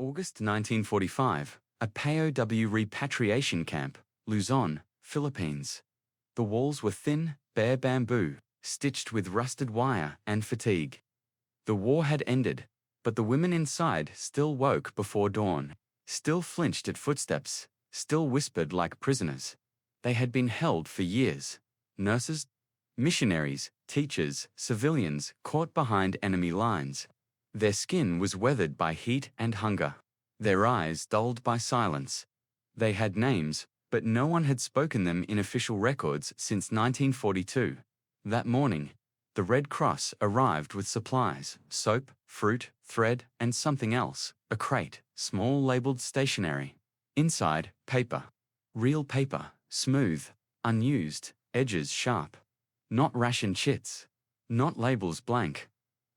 August 1945, a POW repatriation camp, Luzon, Philippines. The walls were thin, bare bamboo, stitched with rusted wire and fatigue. The war had ended, but the women inside still woke before dawn, still flinched at footsteps, still whispered like prisoners. They had been held for years. Nurses, missionaries, teachers, civilians caught behind enemy lines. Their skin was weathered by heat and hunger. Their eyes dulled by silence. They had names, but no one had spoken them in official records since 1942. That morning, the Red Cross arrived with supplies: soap, fruit, thread, and something else, a crate, small labeled stationery. Inside, paper. Real paper, smooth, unused, edges sharp. Not ration chits. Not labels blank.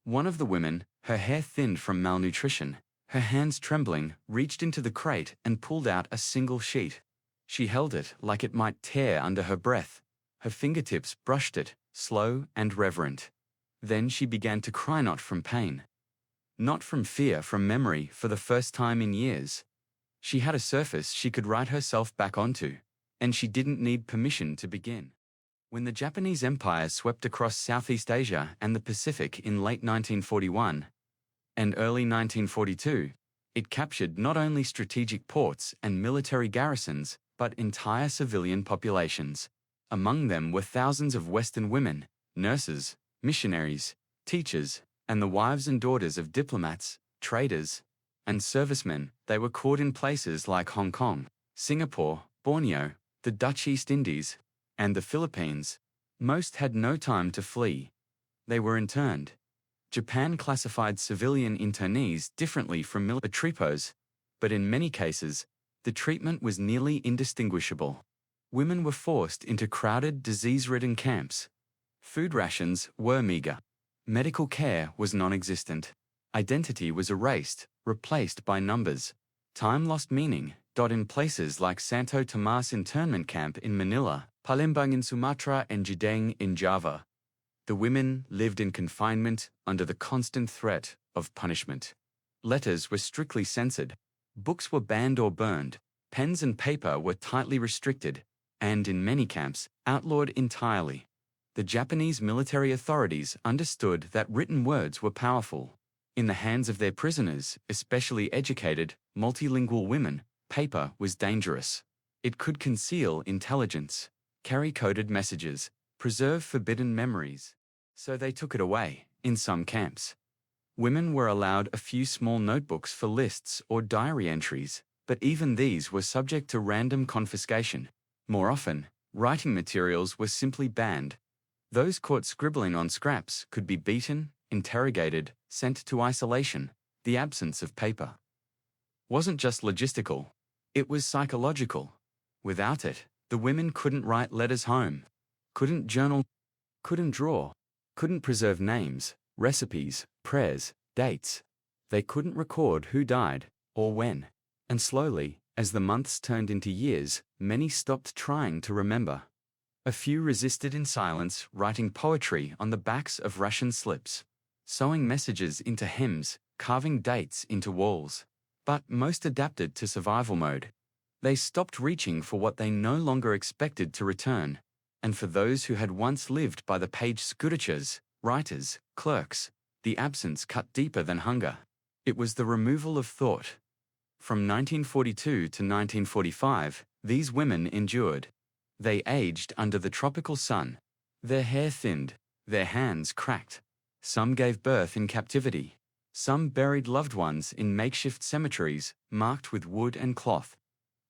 One of the women, her hair thinned from malnutrition, her hands trembling, reached into the crate and pulled out a single sheet. She held it like it might tear under her breath. Her fingertips brushed it, slow and reverent. Then she began to cry, not from pain. Not from fear, from memory, for the first time in years. She had a surface she could write herself back onto, and she didn't need permission to begin. When the Japanese Empire swept across Southeast Asia and the Pacific in late 1941 and early 1942, it captured not only strategic ports and military garrisons, but entire civilian populations. Among them were thousands of Western women, nurses, missionaries, teachers, and the wives and daughters of diplomats, traders, and servicemen. They were caught in places like Hong Kong, Singapore, Borneo, the Dutch East Indies, and the Philippines. Most had no time to flee. They were interned. Japan classified civilian internees differently from military tripos, but in many cases, the treatment was nearly indistinguishable. Women were forced into crowded, disease-ridden camps. Food rations were meager. Medical care was non-existent. Identity was erased, replaced by numbers. Time lost meaning. In places like Santo Tomas internment camp in Manila, Palembang in Sumatra, and Jideng in Java, the women lived in confinement under the constant threat of punishment. Letters were strictly censored. Books were banned or burned. Pens and paper were tightly restricted, and in many camps, outlawed entirely. The Japanese military authorities understood that written words were powerful. In the hands of their prisoners, especially educated, multilingual women, paper was dangerous. It could conceal intelligence, carry coded messages, preserve forbidden memories. So they took it away. In some camps, women were allowed a few small notebooks for lists or diary entries, but even these were subject to random confiscation. More often, writing materials were simply banned. Those caught scribbling on scraps could be beaten, interrogated, sent to isolation. The absence of paper wasn't just logistical, it was psychological. Without it, the women couldn't write letters home, couldn't journal, couldn't draw, couldn't preserve names, recipes, prayers, dates. They couldn't record who died, or when. And slowly, as the months turned into years, many stopped trying to remember. A few resisted in silence, writing poetry on the backs of ration slips, sewing messages into hymns, carving dates into walls. But most adapted to survival mode. They stopped reaching for what they no longer expected to return. And for those who had once lived by the page scuritures, writers, clerks, the absence cut deeper than hunger. It was the removal of thought. From 1942 to 1945, these women endured. They aged under the tropical sun. Their hair thinned, their hands cracked. Some gave birth in captivity. Some buried loved ones in makeshift cemeteries, marked with wood and cloth.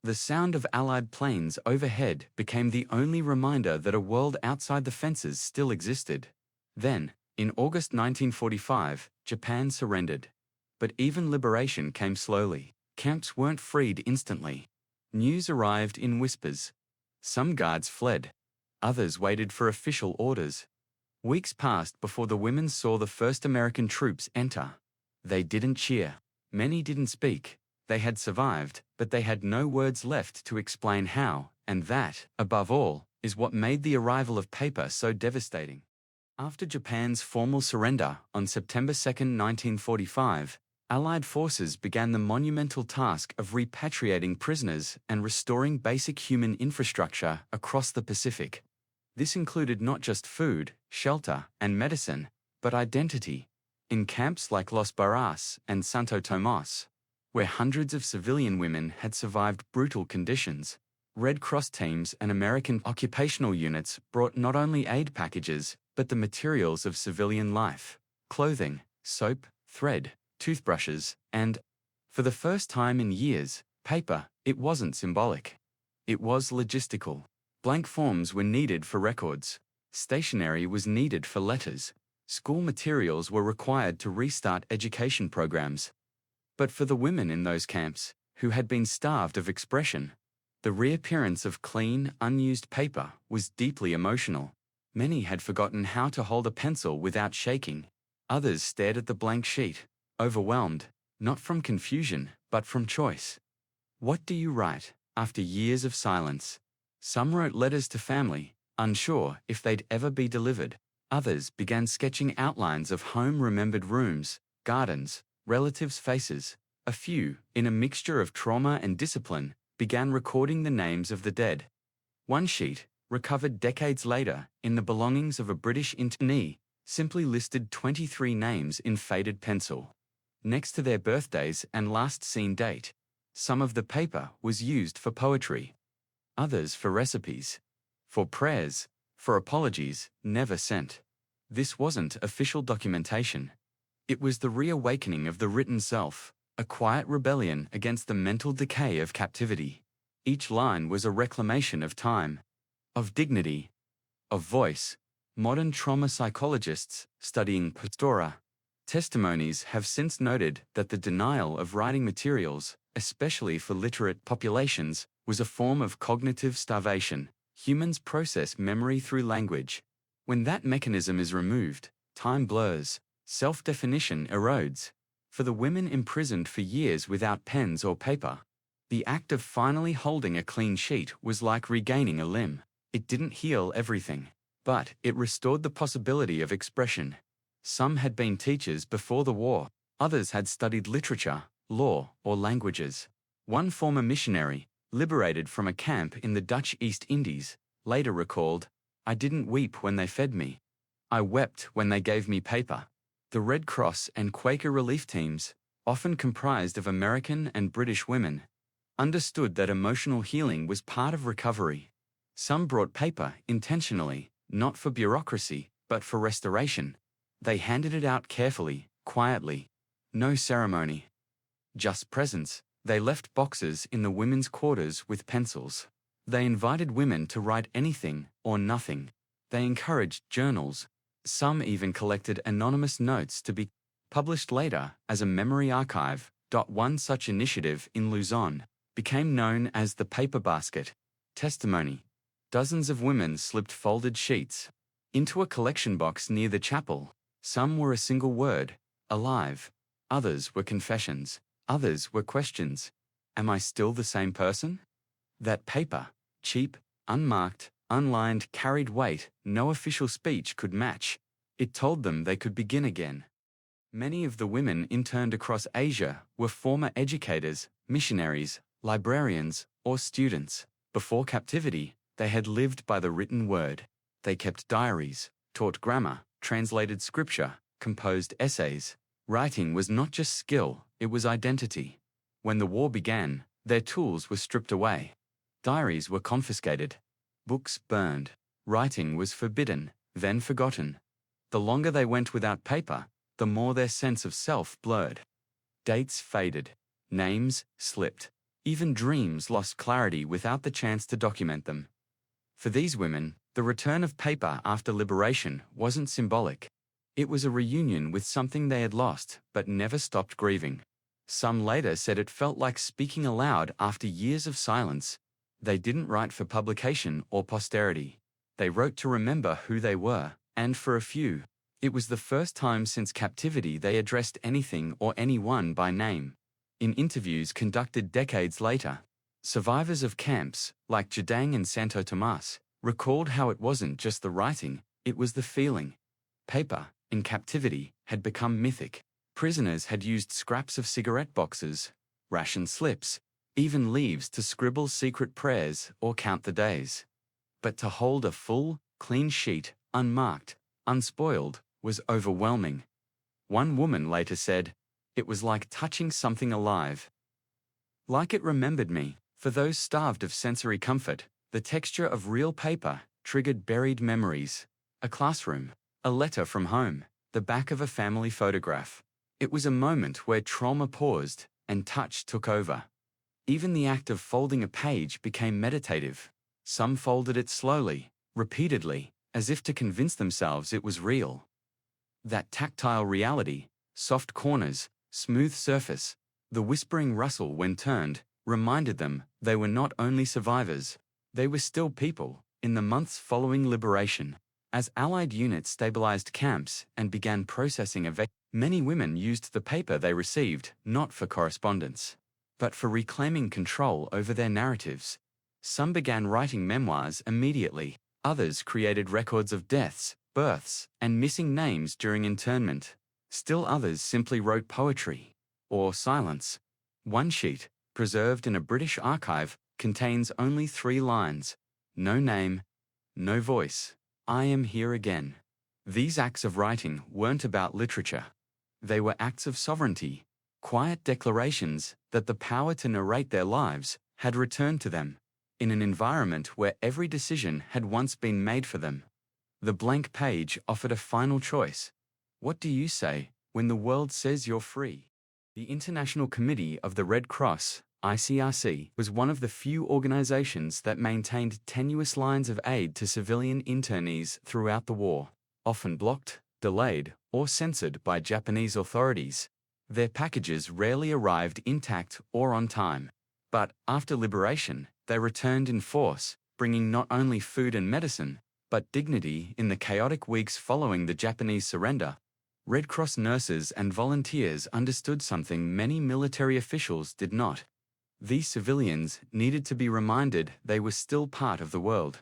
The sound of Allied planes overhead became the only reminder that a world outside the fences still existed. Then, in August 1945, Japan surrendered. But even liberation came slowly. Camps weren't freed instantly. News arrived in whispers. Some guards fled. Others waited for official orders. Weeks passed before the women saw the first American troops enter. They didn't cheer. Many didn't speak. They had survived, but they had no words left to explain how, and that, above all, is what made the arrival of paper so devastating. After Japan's formal surrender on September 2, 1945, Allied forces began the monumental task of repatriating prisoners and restoring basic human infrastructure across the Pacific. This included not just food, shelter, and medicine, but identity. In camps like Los Barras and Santo Tomas, where hundreds of civilian women had survived brutal conditions, Red Cross teams and American occupational units brought not only aid packages, but the materials of civilian life: clothing, soap, thread, toothbrushes, and, for the first time in years, paper. It wasn't symbolic. It was logistical. Blank forms were needed for records. Stationery was needed for letters. School materials were required to restart education programs. But for the women in those camps, who had been starved of expression, the reappearance of clean, unused paper was deeply emotional. Many had forgotten how to hold a pencil without shaking. Others stared at the blank sheet, overwhelmed, not from confusion, but from choice. What do you write after years of silence? Some wrote letters to family, unsure if they'd ever be delivered. Others began sketching outlines of home-remembered rooms, gardens, relatives' faces. A few, in a mixture of trauma and discipline, began recording the names of the dead. One sheet, recovered decades later in the belongings of a British internee, simply listed 23 names in faded pencil, next to their birthdays and last seen date. Some of the paper was used for poetry, others for recipes, for prayers, for apologies never sent. This wasn't official documentation. It was the reawakening of the written self, a quiet rebellion against the mental decay of captivity. Each line was a reclamation of time, of dignity, of voice. Modern trauma psychologists studying Pastora testimonies have since noted that the denial of writing materials, especially for literate populations, was a form of cognitive starvation. Humans process memory through language. When that mechanism is removed, time blurs, self-definition erodes. For the women imprisoned for years without pens or paper, the act of finally holding a clean sheet was like regaining a limb. It didn't heal everything, but it restored the possibility of expression. Some had been teachers before the war. Others had studied literature, law, or languages. One former missionary, liberated from a camp in the Dutch East Indies, later recalled, "I didn't weep when they fed me. I wept when they gave me paper." The Red Cross and Quaker relief teams, often comprised of American and British women, understood that emotional healing was part of recovery. Some brought paper intentionally, not for bureaucracy, but for restoration. They handed it out carefully, quietly. No ceremony. Just presence. They left boxes in the women's quarters with pencils. They invited women to write anything or nothing. They encouraged journals. Some even collected anonymous notes to be published later as a memory archive. One such initiative in Luzon became known as the paper basket. Testimony. Dozens of women slipped folded sheets into a collection box near the chapel. Some were a single word, alive. Others were confessions. Others were questions. Am I still the same person? That paper, cheap, unmarked, unlined, carried weight no official speech could match. It told them they could begin again. Many of the women interned across Asia were former educators, missionaries, librarians, or students. Before captivity, they had lived by the written word. They kept diaries, taught grammar, translated scripture, composed essays. Writing was not just skill, it was identity. When the war began, their tools were stripped away. Diaries were confiscated. Books burned. Writing was forbidden, then forgotten. The longer they went without paper, the more their sense of self blurred. Dates faded. Names slipped. Even dreams lost clarity without the chance to document them. For these women, the return of paper after liberation wasn't symbolic. It was a reunion with something they had lost but never stopped grieving. Some later said it felt like speaking aloud after years of silence. They didn't write for publication or posterity. They wrote to remember who they were, and for a few, it was the first time since captivity they addressed anything or anyone by name. In interviews conducted decades later, survivors of camps, like Jadang and Santo Tomas, recalled how it wasn't just the writing, it was the feeling. Paper, in captivity, had become mythic. Prisoners had used scraps of cigarette boxes, ration slips, even leaves to scribble secret prayers or count the days. But to hold a full, clean sheet, unmarked, unspoiled, was overwhelming. One woman later said, "It was like touching something alive. Like it remembered me." For those starved of sensory comfort, the texture of real paper triggered buried memories. A classroom, a letter from home, the back of a family photograph. It was a moment where trauma paused and touch took over. Even the act of folding a page became meditative. Some folded it slowly, repeatedly, as if to convince themselves it was real. That tactile reality, soft corners, smooth surface, the whispering rustle when turned, reminded them they were not only survivors, they were still people. In the months following liberation, as Allied units stabilized camps and began processing many women used the paper they received not for correspondence, but for reclaiming control over their narratives. Some began writing memoirs immediately. Others created records of deaths, births, and missing names during internment. Still others simply wrote poetry or silence. One sheet, preserved in a British archive, contains only 3 lines. No name, no voice. I am here again. These acts of writing weren't about literature. They were acts of sovereignty, quiet declarations that the power to narrate their lives had returned to them, in an environment where every decision had once been made for them. The blank page offered a final choice. What do you say when the world says you're free? The International Committee of the Red Cross, ICRC, was one of the few organizations that maintained tenuous lines of aid to civilian internees throughout the war, often blocked, delayed, or censored by Japanese authorities. Their packages rarely arrived intact or on time. But after liberation, they returned in force, bringing not only food and medicine, but dignity in the chaotic weeks following the Japanese surrender. Red Cross nurses and volunteers understood something many military officials did not. These civilians needed to be reminded they were still part of the world.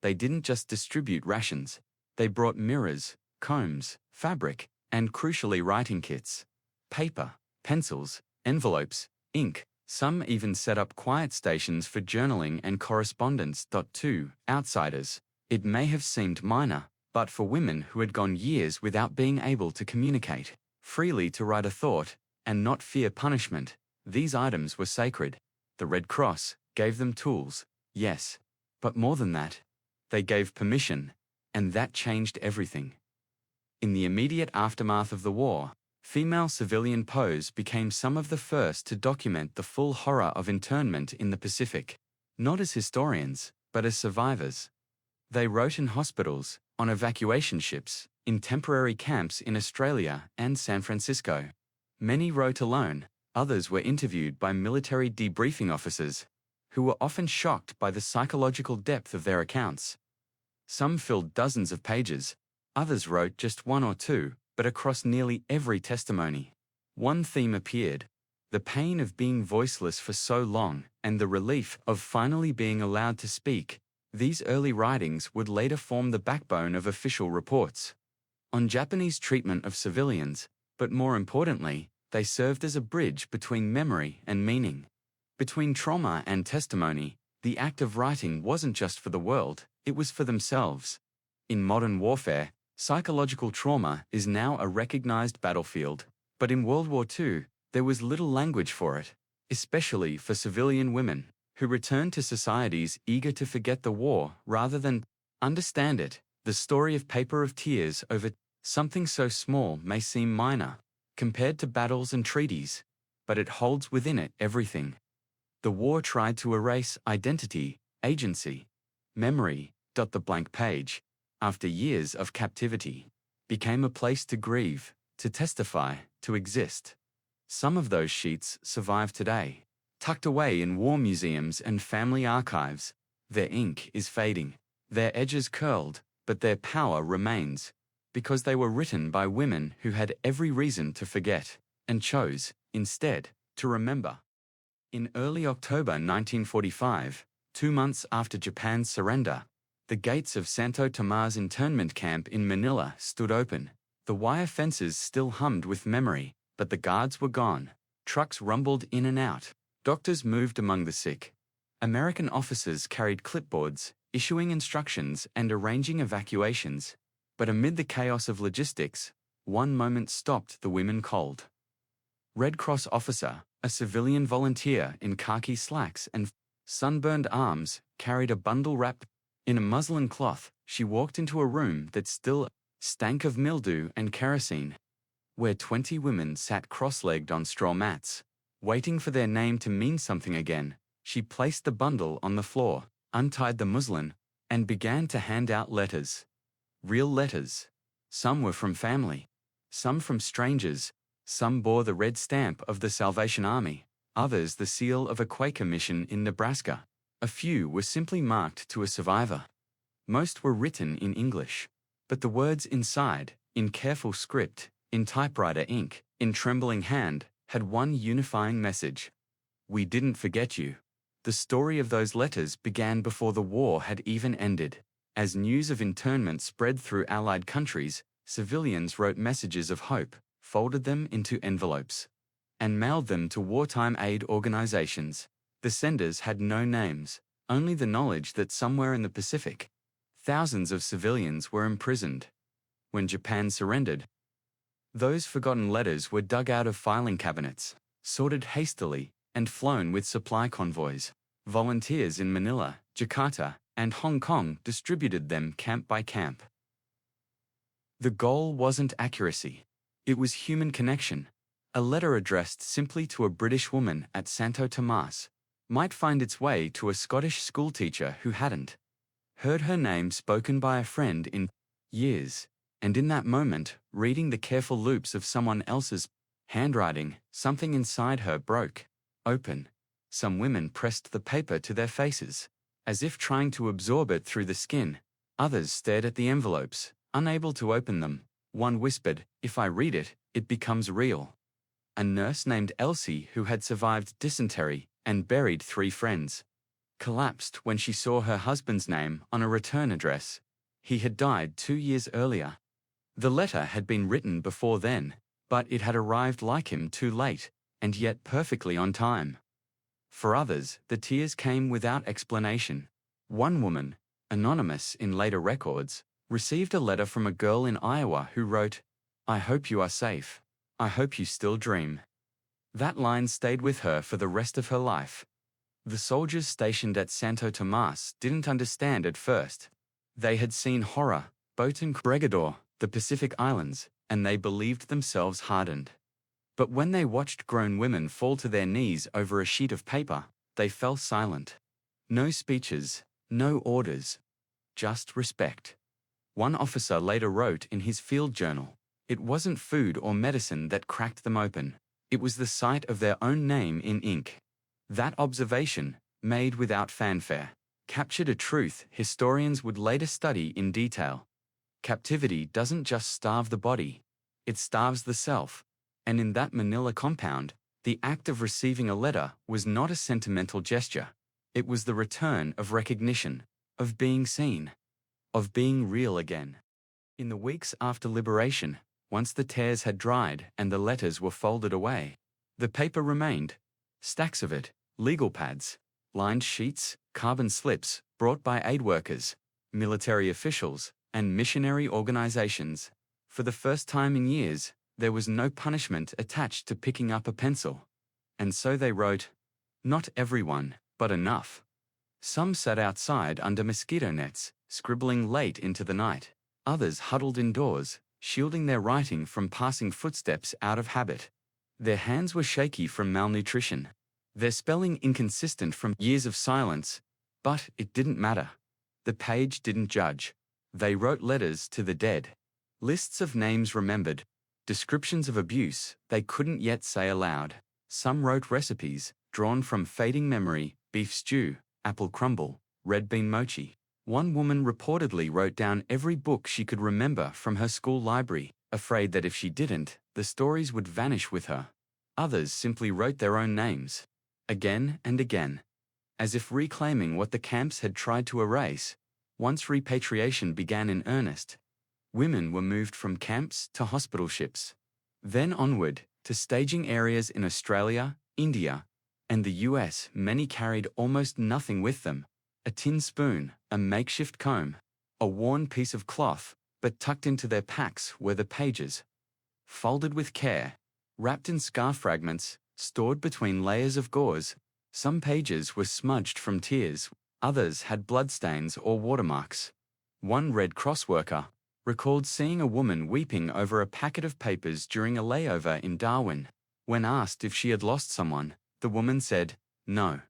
They didn't just distribute rations. They brought mirrors, combs, fabric, and crucially writing kits. Paper, pencils, envelopes, ink. Some even set up quiet stations for journaling and correspondence. To outsiders, it may have seemed minor, but for women who had gone years without being able to communicate freely, to write a thought, and not fear punishment, these items were sacred. The Red Cross gave them tools, yes, but more than that, they gave permission, and that changed everything. In the immediate aftermath of the war, female civilian POWs became some of the first to document the full horror of internment in the Pacific, not as historians, but as survivors. They wrote in hospitals, on evacuation ships, in temporary camps in Australia and San Francisco. Many wrote alone, others were interviewed by military debriefing officers, who were often shocked by the psychological depth of their accounts. Some filled dozens of pages, others wrote just 1 or 2, but across nearly every testimony. One theme appeared: the pain of being voiceless for so long and the relief of finally being allowed to speak. These early writings would later form the backbone of official reports on Japanese treatment of civilians, but more importantly, they served as a bridge between memory and meaning. Between trauma and testimony, the act of writing wasn't just for the world, it was for themselves. In modern warfare, psychological trauma is now a recognized battlefield, but in World War II, there was little language for it, especially for civilian women, who returned to societies eager to forget the war rather than understand it. The story of paper of tears over something so small may seem minor, compared to battles and treaties, but it holds within it everything. The war tried to erase identity, agency, memory. The blank page, after years of captivity, became a place to grieve, to testify, to exist. Some of those sheets survive today, tucked away in war museums and family archives. Their ink is fading, their edges curled, but their power remains, because they were written by women who had every reason to forget, and chose, instead, to remember. In early October 1945, 2 months after Japan's surrender, the gates of Santo Tomas internment camp in Manila stood open. The wire fences still hummed with memory, But the guards were gone. Trucks rumbled in and out. Doctors moved among the sick. American officers carried clipboards, issuing instructions and arranging evacuations. But amid the chaos of logistics, one moment stopped the women cold. Red Cross officer, a civilian volunteer in khaki slacks and sunburned arms, carried a bundle wrapped in a muslin cloth. She walked into a room that still stank of mildew and kerosene, where 20 women sat cross-legged on straw mats, waiting for their name to mean something again. She placed the bundle on the floor, untied the muslin, and began to hand out letters. Real letters. Some were from family, some from strangers, some bore the red stamp of the Salvation Army, others the seal of a Quaker mission in Nebraska. A few were simply marked to a survivor. Most were written in English, but the words inside, in careful script, in typewriter ink, in trembling hand, had one unifying message. We didn't forget you. The story of those letters began before the war had even ended. As news of internment spread through Allied countries, civilians wrote messages of hope, folded them into envelopes, and mailed them to wartime aid organizations. The senders had no names, only the knowledge that somewhere in the Pacific, thousands of civilians were imprisoned. When Japan surrendered, those forgotten letters were dug out of filing cabinets, sorted hastily, and flown with supply convoys. Volunteers in Manila, Jakarta, and Hong Kong distributed them camp by camp. The goal wasn't accuracy. It was human connection. A letter addressed simply to a British woman at Santo Tomas might find its way to a Scottish schoolteacher who hadn't heard her name spoken by a friend in years. And in that moment, reading the careful loops of someone else's handwriting, something inside her broke open. Some women pressed the paper to their faces, as if trying to absorb it through the skin. Others stared at the envelopes, unable to open them. One whispered, "If I read it, it becomes real." A nurse named Elsie, who had survived dysentery and buried 3 friends, collapsed when she saw her husband's name on a return address. He had died 2 years earlier. The letter had been written before then, but it had arrived like him too late, and yet perfectly on time. For others, the tears came without explanation. One woman, anonymous in later records, received a letter from a girl in Iowa who wrote, "I hope you are safe. I hope you still dream." That line stayed with her for the rest of her life. The soldiers stationed at Santo Tomas didn't understand at first. They had seen horror, boat and Bregador, the Pacific Islands, and they believed themselves hardened. But when they watched grown women fall to their knees over a sheet of paper, they fell silent. No speeches, no orders, just respect. One officer later wrote in his field journal, "It wasn't food or medicine that cracked them open. It was the sight of their own name in ink." That observation, made without fanfare, captured a truth historians would later study in detail. Captivity doesn't just starve the body, it starves the self. And in that Manila compound, the act of receiving a letter was not a sentimental gesture. It was the return of recognition, of being seen, of being real again. In the weeks after liberation, once the tears had dried and the letters were folded away, the paper remained. Stacks of it, legal pads, lined sheets, carbon slips, brought by aid workers, military officials, and missionary organizations. For the first time in years, there was no punishment attached to picking up a pencil. And so they wrote, "Not everyone, but enough." Some sat outside under mosquito nets, scribbling late into the night. Others huddled indoors, shielding their writing from passing footsteps out of habit. Their hands were shaky from malnutrition, their spelling inconsistent from years of silence, but it didn't matter. The page didn't judge. They wrote letters to the dead, lists of names remembered, descriptions of abuse they couldn't yet say aloud. Some wrote recipes, drawn from fading memory, beef stew, apple crumble, red bean mochi. One woman reportedly wrote down every book she could remember from her school library, afraid that if she didn't, the stories would vanish with her. Others simply wrote their own names, again and again, as if reclaiming what the camps had tried to erase. Once repatriation began in earnest, women were moved from camps to hospital ships. Then onward, to staging areas in Australia, India, and the US. Many carried almost nothing with them: a tin spoon, a makeshift comb, a worn piece of cloth, but tucked into their packs were the pages. Folded with care, wrapped in scarf fragments, stored between layers of gauze. Some pages were smudged from tears, others had bloodstains or watermarks. One Red Cross worker recalled seeing a woman weeping over a packet of papers during a layover in Darwin. When asked if she had lost someone, the woman said, "No.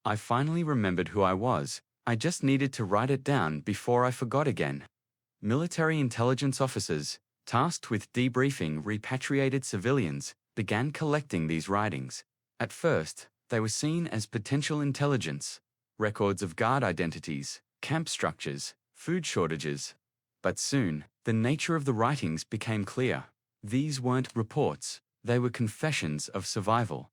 I finally remembered who I was. I just needed to write it down before I forgot again." Military intelligence officers, tasked with debriefing repatriated civilians, began collecting these writings. At first, they were seen as potential intelligence, records of guard identities, camp structures, food shortages. But soon, the nature of the writings became clear. These weren't reports, they were confessions of survival.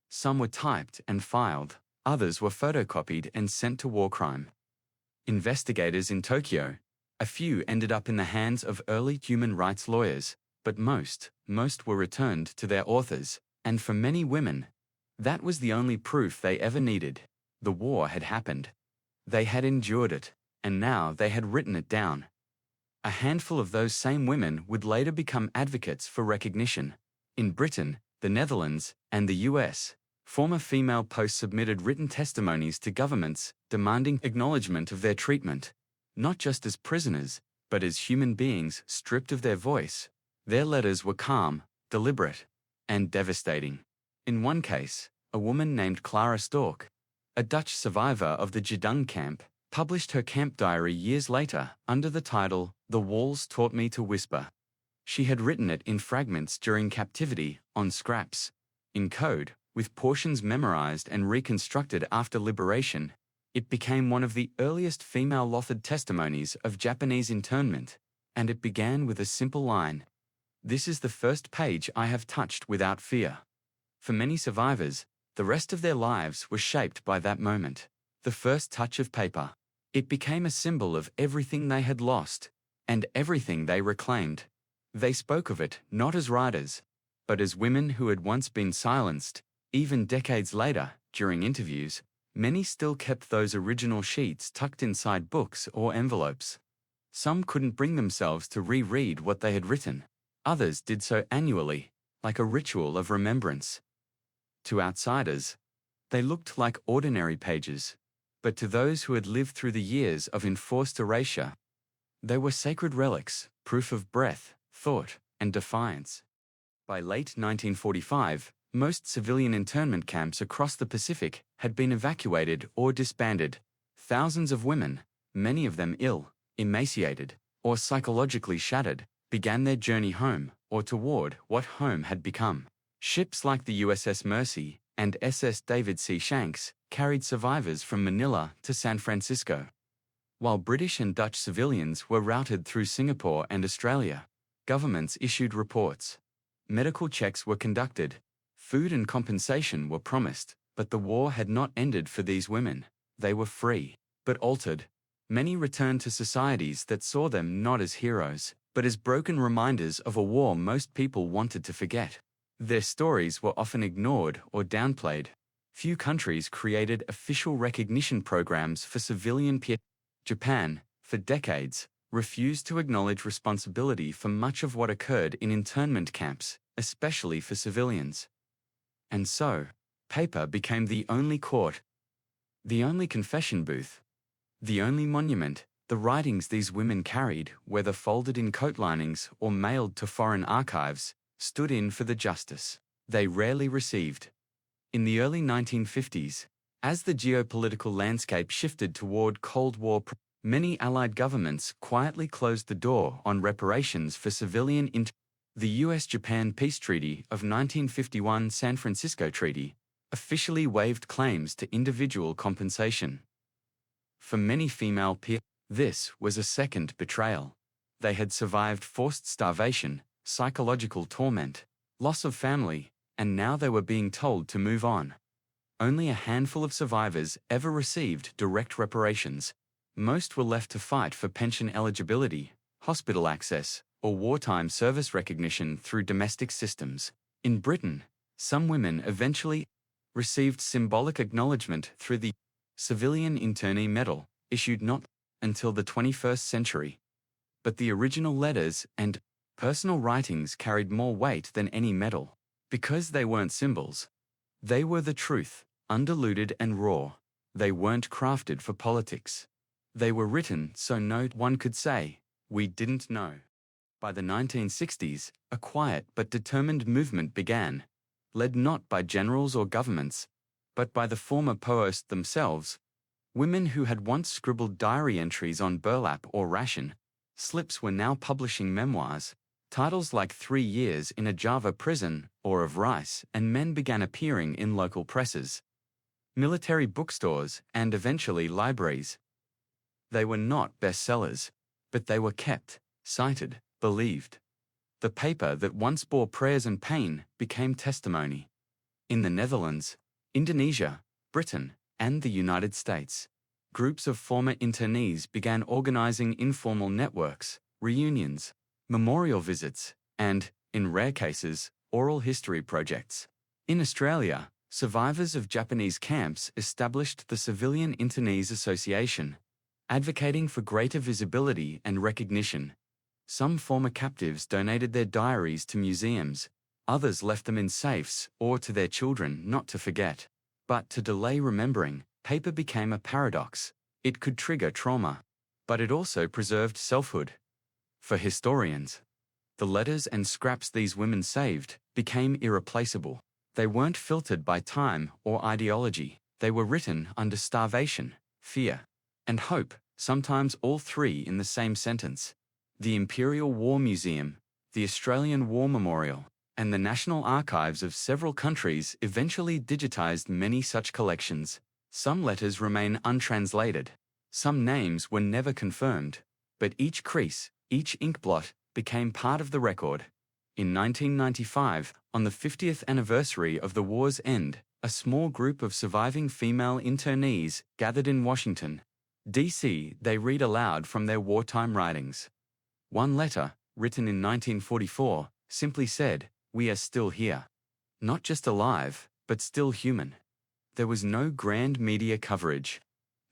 Some were typed and filed, others were photocopied and sent to war crime investigators in Tokyo. A few ended up in the hands of early human rights lawyers, but most were returned to their authors, and for many women, that was the only proof they ever needed. The war had happened. They had endured it, and now they had written it down. A handful of those same women would later become advocates for recognition. In Britain, the Netherlands, and the US, former female POWs submitted written testimonies to governments demanding acknowledgement of their treatment, not just as prisoners, but as human beings stripped of their voice. Their letters were calm, deliberate, and devastating. In one case, a woman named Clara Stork, a Dutch survivor of the Gedung camp, published her camp diary years later under the title, "The Walls Taught Me to Whisper." She had written it in fragments during captivity, on scraps, in code, with portions memorized and reconstructed after liberation. It became one of the earliest female-authored testimonies of Japanese internment, and it began with a simple line: "This is the first page I have touched without fear." For many survivors, the rest of their lives were shaped by that moment, the first touch of paper. It became a symbol of everything they had lost, and everything they reclaimed. They spoke of it not as writers, but as women who had once been silenced. Even decades later, during interviews, many still kept those original sheets tucked inside books or envelopes. Some couldn't bring themselves to reread what they had written. Others did so annually, like a ritual of remembrance. To outsiders, they looked like ordinary pages, but to those who had lived through the years of enforced erasure, they were sacred relics, proof of breath, thought, and defiance. By late 1945, most civilian internment camps across the Pacific had been evacuated or disbanded. Thousands of women, many of them ill, emaciated, or psychologically shattered, began their journey home, or toward what home had become. Ships like the USS Mercy and SS David C. Shanks carried survivors from Manila to San Francisco, while British and Dutch civilians were routed through Singapore and Australia. Governments issued reports. Medical checks were conducted. Food and compensation were promised, but the war had not ended for these women. They were free, but altered. Many returned to societies that saw them not as heroes, but as broken reminders of a war most people wanted to forget. Their stories were often ignored or downplayed. Few countries created official recognition programs for civilian POWs. Japan, for decades, refused to acknowledge responsibility for much of what occurred in internment camps, especially for civilians. And so, paper became the only court, the only confession booth, the only monument. The writings these women carried, whether folded in coat linings or mailed to foreign archives, stood in for the justice they rarely received. In the early 1950s, as the geopolitical landscape shifted toward Cold War, many Allied governments quietly closed the door on reparations for civilian The U.S.-Japan Peace Treaty of 1951 San Francisco Treaty officially waived claims to individual compensation. For many female POWs, this was a second betrayal. They had survived forced starvation, psychological torment, loss of family, and now they were being told to move on. Only a handful of survivors ever received direct reparations. Most were left to fight for pension eligibility, hospital access, or wartime service recognition through domestic systems. In Britain, some women eventually received symbolic acknowledgement through the Civilian Internee Medal, issued not until the 21st century. But the original letters and personal writings carried more weight than any medal. Because they weren't symbols. They were the truth, undiluted and raw. They weren't crafted for politics. They were written so no one could say, "We didn't know." By the 1960s, a quiet but determined movement began, led not by generals or governments, but by the former POWs themselves. Women who had once scribbled diary entries on burlap or ration slips were now publishing memoirs, titles like 3 Years in a Java Prison or Of Rice, and men began appearing in local presses, military bookstores, and eventually libraries. They were not bestsellers, but they were kept, cited, believed. The paper that once bore prayers and pain became testimony. In the Netherlands, Indonesia, Britain, and the United States, groups of former internees began organizing informal networks, reunions, memorial visits, and, in rare cases, oral history projects. In Australia, survivors of Japanese camps established the Civilian Internees Association, advocating for greater visibility and recognition. Some former captives donated their diaries to museums, others left them in safes or to their children not to forget. But to delay remembering, paper became a paradox. It could trigger trauma, but it also preserved selfhood. For historians, the letters and scraps these women saved became irreplaceable. They weren't filtered by time or ideology. They were written under starvation, fear, and hope, sometimes all three in the same sentence. The Imperial War Museum, the Australian War Memorial, and the National Archives of several countries eventually digitized many such collections. Some letters remain untranslated. Some names were never confirmed, but each crease, each inkblot, became part of the record. In 1995, on the 50th anniversary of the war's end, a small group of surviving female internees gathered in Washington, D.C. They read aloud from their wartime writings. One letter, written in 1944, simply said, "We are still here. Not just alive, but still human." There was no grand media coverage,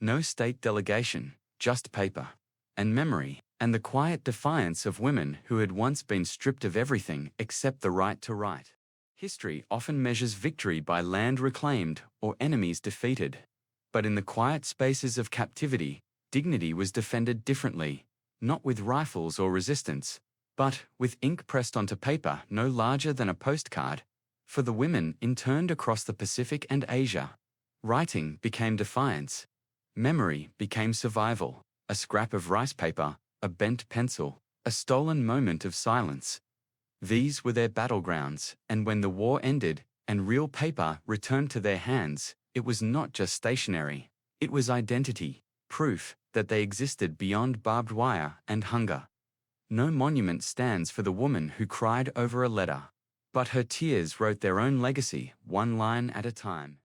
no state delegation, just paper, and memory, and the quiet defiance of women who had once been stripped of everything except the right to write. History often measures victory by land reclaimed or enemies defeated. But in the quiet spaces of captivity, dignity was defended differently, not with rifles or resistance, but with ink pressed onto paper no larger than a postcard. For the women interned across the Pacific and Asia, writing became defiance. Memory became survival, a scrap of rice paper, a bent pencil, a stolen moment of silence. These were their battlegrounds, and when the war ended and real paper returned to their hands, it was not just stationery. It was identity, proof that they existed beyond barbed wire and hunger. No monument stands for the woman who cried over a letter, but her tears wrote their own legacy, one line at a time.